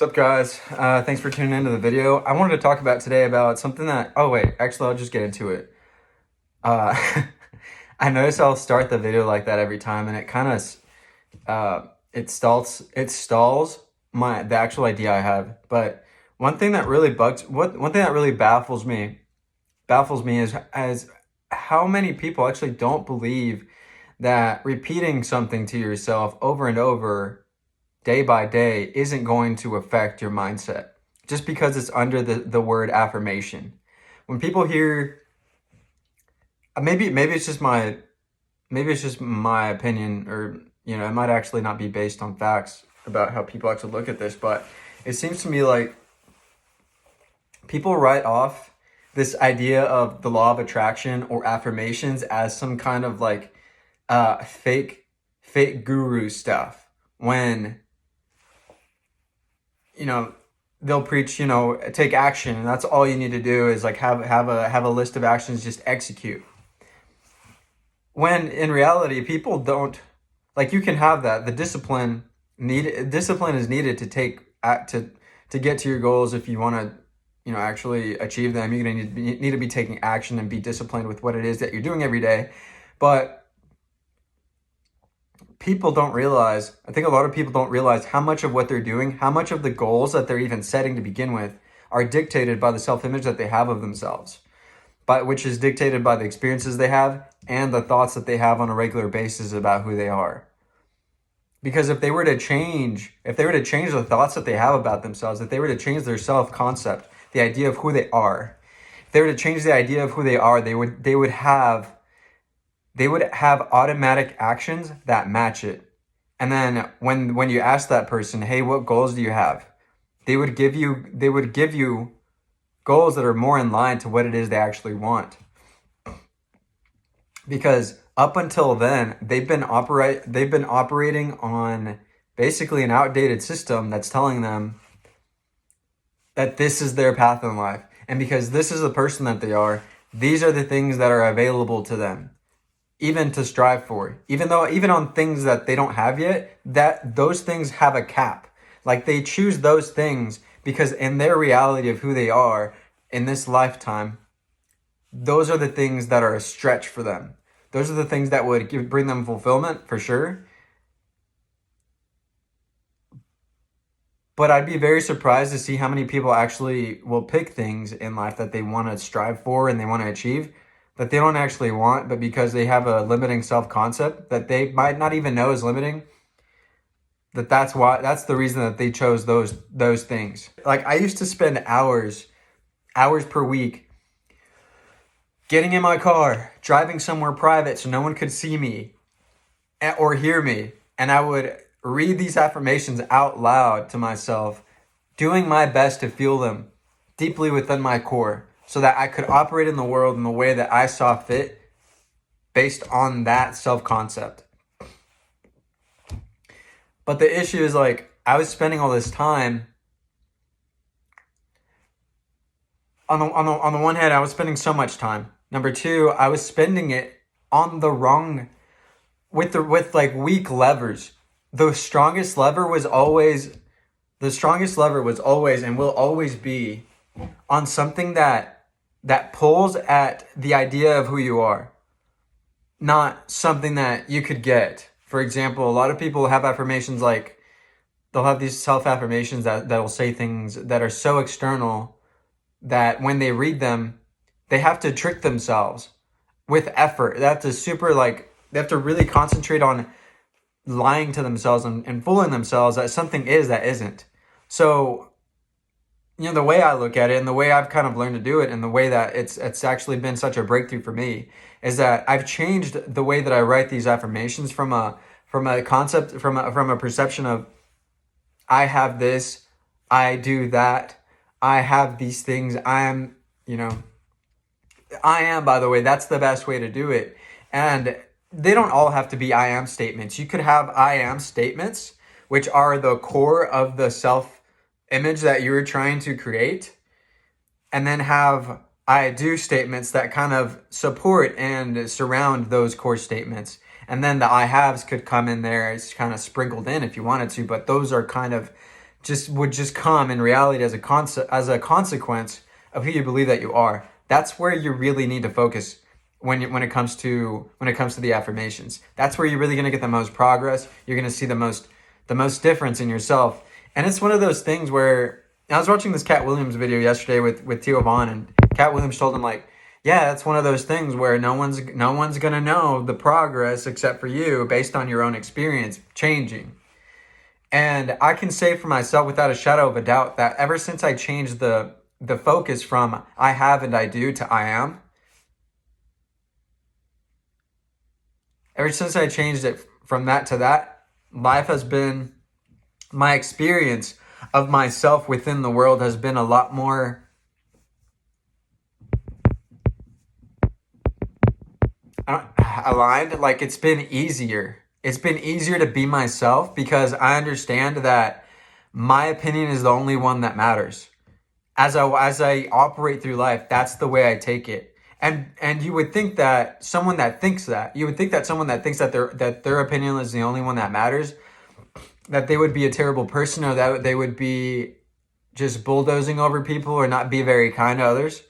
What's up, guys? Thanks for tuning into the video. I wanted to talk about today about something that, oh wait, actually I'll just get into it. Uh, I notice I'll start the video like that every time, and it kind of, it stalls the actual idea I have. But one thing that really one thing that really baffles me is how many people actually don't believe that repeating something to yourself over and over, day by day, isn't going to affect your mindset just because it's under the word affirmation. When people hear, maybe it's just my opinion, or it might actually not be based on facts about how people actually look at this, but it seems to me like people write off this idea of the law of attraction or affirmations as some kind of like fake guru stuff, when they'll preach, take action, and that's all you need to do is like have a list of actions, just execute. When in reality, people don't, like, you can have that. The discipline is needed to get to your goals. If you want to, actually achieve them, you're going to need to be taking action and be disciplined with what it is that you're doing every day. But people don't realize, I think a lot of people don't realize how much of what they're doing, how much of the goals that they're even setting to begin with are dictated by the self-image that they have of themselves, which is dictated by the experiences they have and the thoughts that they have on a regular basis about who they are. Because if they were to change the thoughts that they have about themselves, if they were to change their self-concept, the idea of who they are, if they were to change the idea of who they are, they would have automatic actions that match it. And then when you ask that person, hey, what goals do you have? They would give you goals that are more in line to what it is they actually want. Because up until then, they've been operating on basically an outdated system that's telling them that this is their path in life. And because this is the person that they are, these are the things that are available to them, even to strive for. Even on things that they don't have yet, that those things have a cap. Like, they choose those things because in their reality of who they are in this lifetime, those are the things that are a stretch for them. Those are the things that would bring them fulfillment, for sure. But I'd be very surprised to see how many people actually will pick things in life that they want to strive for and they want to achieve, that they don't actually want, but because they have a limiting self-concept that they might not even know is limiting, that's the reason that they chose those things. Like, I used to spend hours per week getting in my car, driving somewhere private so no one could see me or hear me, and I would read these affirmations out loud to myself, doing my best to feel them deeply within my core, so that I could operate in the world in the way that I saw fit based on that self-concept. But the issue is, like, I was spending all this time, on the one hand, I was spending so much time. Number two, I was spending it on the wrong, with weak levers. The strongest lever was always and will always be on something that pulls at the idea of who you are, not something that you could get. For example, a lot of people have affirmations, like, they'll have these self-affirmations that'll say things that are so external that when they read them, they have to trick themselves with effort. They have to really concentrate on lying to themselves and fooling themselves that something is that isn't. So, the way I look at it and the way I've kind of learned to do it and the way that it's actually been such a breakthrough for me is that I've changed the way that I write these affirmations from a concept, from a perception of, I have this, I do that, I have these things, I am, by the way, that's the best way to do it. And they don't all have to be I am statements. You could have I am statements, which are the core of the self-image that you're trying to create, and then have I do statements that kind of support and surround those core statements. And then the I haves could come in there. It's kind of sprinkled in if you wanted to, but those are kind of would just come in reality as a consequence of who you believe that you are. That's where you really need to focus when it comes to the affirmations. That's where you're really going to get the most progress. You're going to see the most difference in yourself. And it's one of those things where I was watching this Cat Williams video yesterday with Theo Vaughn, and Cat Williams told him, like, yeah, it's one of those things where no one's going to know the progress except for you based on your own experience changing. And I can say for myself without a shadow of a doubt that ever since I changed the focus from I have and I do to I am, ever since I changed it from that to that, life has been, my experience of myself within the world has been a lot more aligned. Like, it's been easier. It's been easier to be myself because I understand that my opinion is the only one that matters. As I operate through life, that's the way I take it. And you would think that someone that thinks that, their opinion is the only one that matters, that they would be a terrible person, or that they would be just bulldozing over people or not be very kind to others.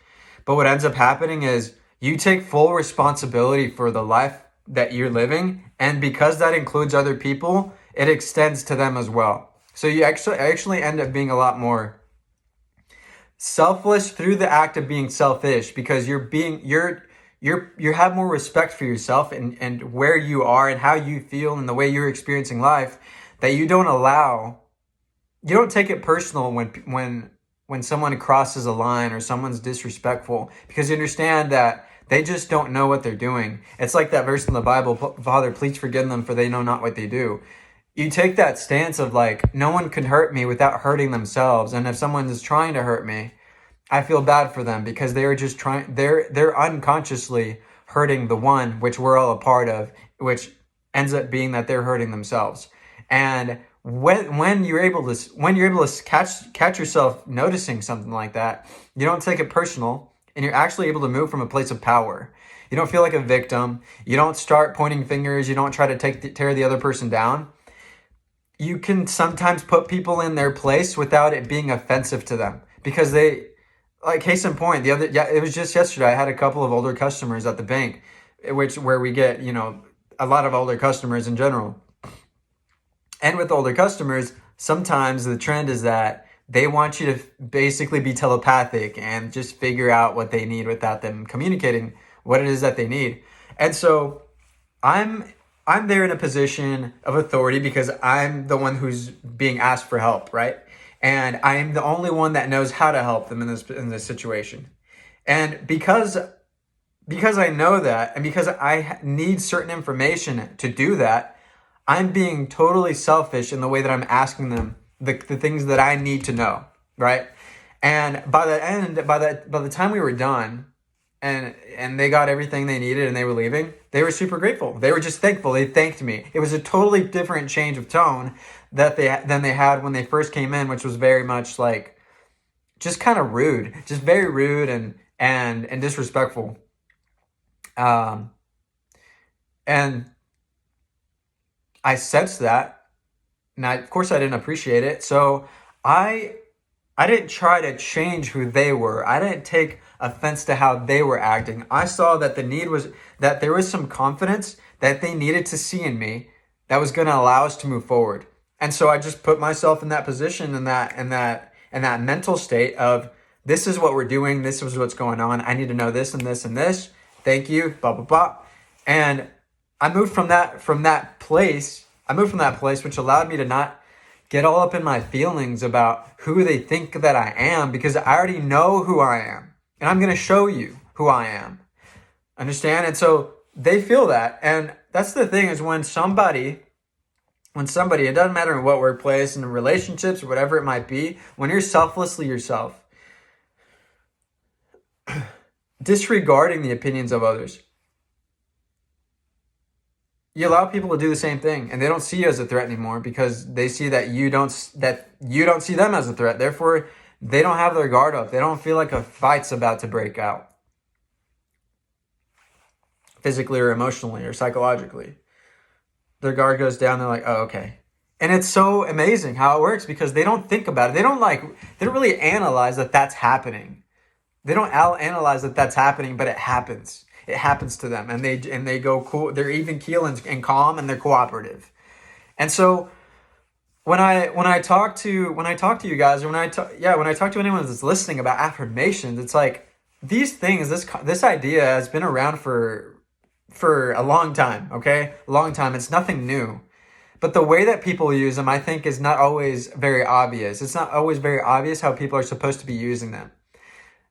But what ends up happening is you take full responsibility for the life that you're living, and because that includes other people, it extends to them as well. So you actually end up being a lot more selfless through the act of being selfish, because you have more respect for yourself and where you are and how you feel and the way you're experiencing life, that you don't take it personal when someone crosses a line or someone's disrespectful, because you understand that they just don't know what they're doing. It's like that verse in the Bible, Father, please forgive them, for they know not what they do. You take that stance of, like, no one can hurt me without hurting themselves. And if someone is trying to hurt me, I feel bad for them, because they are just they're unconsciously hurting the one which we're all a part of, which ends up being that they're hurting themselves. And when you're able to catch yourself noticing something like that, you don't take it personal, and you're actually able to move from a place of power. You don't feel like a victim. You don't start pointing fingers. You don't try to tear the other person down. You can sometimes put people in their place without it being offensive to them, because they, like, case in point, it was just yesterday, I had a couple of older customers at the bank, where we get, a lot of older customers in general. And with older customers, sometimes the trend is that they want you to basically be telepathic and just figure out what they need without them communicating what it is that they need. And so I'm there in a position of authority because I'm the one who's being asked for help, right? And I'm the only one that knows how to help them in this situation. And because I know that, and because I need certain information to do that, I'm being totally selfish in the way that I'm asking them the things that I need to know, right? And by the time we were done, and they got everything they needed and they were leaving, they were super grateful. They were just thankful. They thanked me. It was a totally different change of tone than they had when they first came in, which was very much like just kind of rude, just very rude and disrespectful. And I sensed that, and of course I didn't appreciate it. So I didn't try to change who they were. I didn't take offense to how they were acting. I saw that the need was that there was some confidence that they needed to see in me that was going to allow us to move forward. And so I just put myself in that position, in that mental state of, this is what we're doing. This is what's going on. I need to know this and this and this. Thank you. Blah, blah, blah. And I moved from that place, which allowed me to not get all up in my feelings about who they think that I am, because I already know who I am. And I'm going to show you who I am. Understand? And so they feel that. And that's the thing, is when somebody, it doesn't matter in what workplace, in relationships, or whatever it might be, when you're selflessly yourself, disregarding the opinions of others, you allow people to do the same thing, and they don't see you as a threat anymore, because they see that you don't see them as a threat. Therefore, they don't have their guard up. They don't feel like a fight's about to break out, physically or emotionally or psychologically. Their guard goes down. They're like, oh, okay. And it's so amazing how it works because they don't think about it. They don't really analyze that that's happening. They don't analyze that that's happening, but it happens. It happens to them, and they go cool. They're even keel and calm, and they're cooperative. And so when I talk to you guys, or when I talk to anyone that's listening about affirmations, it's like these things, this idea has been around for a long time. Okay, a long time. It's nothing new. But the way that people use them, I think, is not always very obvious. It's not always very obvious how people are supposed to be using them.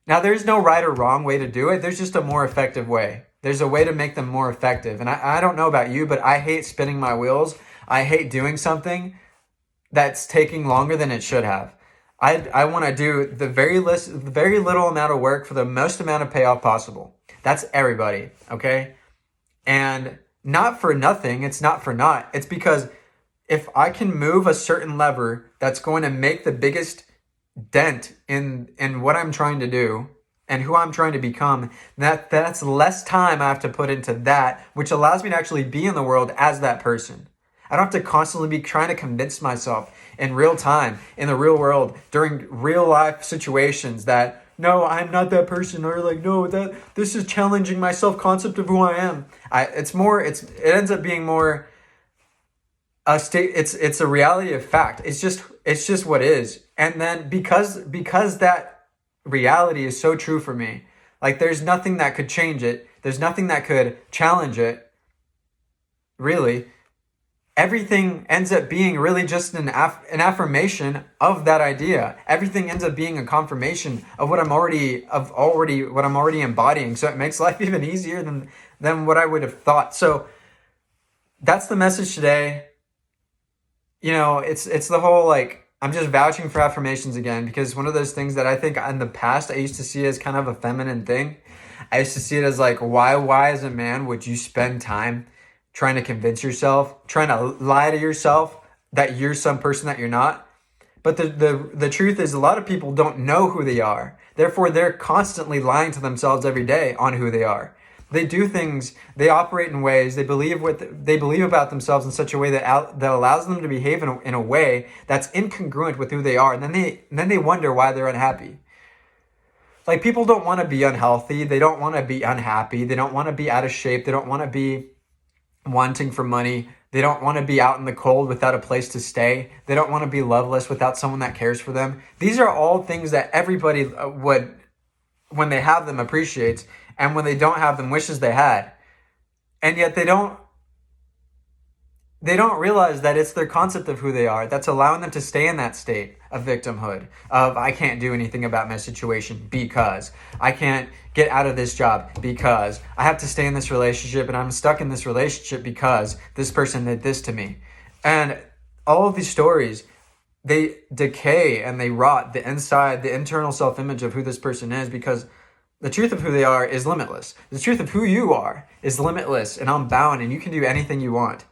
Now, there's no right or wrong way to do it. There's just a more effective way. There's a way to make them more effective. And I don't know about you, but I hate spinning my wheels. I hate doing something that's taking longer than it should have. I want to do the very little amount of work for the most amount of payoff possible. That's everybody, okay? And not for nothing. It's not for naught. It's because if I can move a certain lever that's going to make the biggest dent in what I'm trying to do and who I'm trying to become, that's less time I have to put into that, which allows me to actually be in the world as that person. I don't have to constantly be trying to convince myself in real time, in the real world, during real life situations that, no, I'm not that person, or like, no, this is challenging my self-concept of who I am. It ends up being more a state. It's a reality of fact. It's just what is. And then because that reality is so true for me, like there's nothing that could change it. There's nothing that could challenge it. Really, everything ends up being really just an affirmation of that idea. Everything ends up being a confirmation of what I'm already embodying. So it makes life even easier than what I would have thought. So that's the message today. You know, it's the whole, like, I'm just vouching for affirmations again, because one of those things that I think in the past I used to see as kind of a feminine thing. I used to see it as like, why as a man would you spend time trying to convince yourself, trying to lie to yourself that you're some person that you're not? But the truth is, a lot of people don't know who they are. Therefore, they're constantly lying to themselves every day on who they are. They do things, they operate in ways, they believe about themselves in such a way that allows them to behave in a way that's incongruent with who they are. And then they wonder why they're unhappy. Like, people don't want to be unhealthy. They don't want to be unhappy. They don't want to be out of shape. They don't want to be wanting for money. They don't want to be out in the cold without a place to stay. They don't want to be loveless without someone that cares for them. These are all things that everybody would, when they have them, appreciates, and when they don't have them, wishes they had. And yet they don't realize that it's their concept of who they are that's allowing them to stay in that state of victimhood, of I can't do anything about my situation because I can't get out of this job, because I have to stay in this relationship and I'm stuck in this relationship because this person did this to me. And all of these stories, they decay and they rot the internal self-image of who this person is, because the truth of who they are is limitless. The truth of who you are is limitless and unbound, and you can do anything you want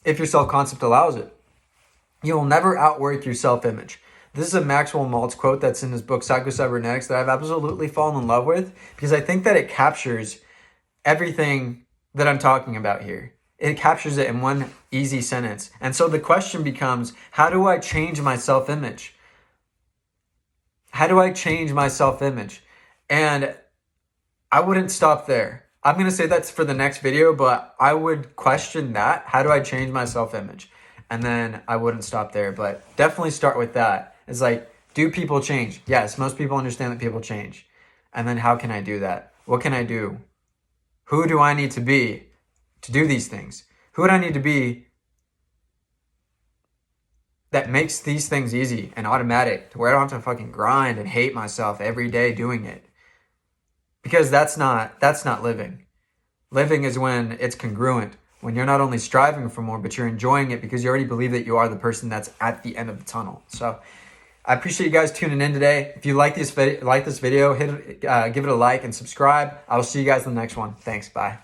if your self-concept allows it. You'll never outwork your self-image. This is a Maxwell Maltz quote that's in his book, Psycho-Cybernetics, that I've absolutely fallen in love with, because I think that it captures everything that I'm talking about here. It captures it in one easy sentence. And so the question becomes, how do I change my self-image? How do I change my self-image? And I wouldn't stop there. I'm going to say that's for the next video, but I would question that. How do I change my self-image? And then I wouldn't stop there, but definitely start with that. It's like, do people change? Yes, most people understand that people change. And then how can I do that? What can I do? Who do I need to be to do these things? Who would I need to be that makes these things easy and automatic, to where I don't have to fucking grind and hate myself every day doing it? Because that's not living. Living is when it's congruent, when you're not only striving for more, but you're enjoying it because you already believe that you are the person that's at the end of the tunnel. So I appreciate you guys tuning in today. If you like this video, give it a like and subscribe. I will see you guys in the next one. Thanks. Bye.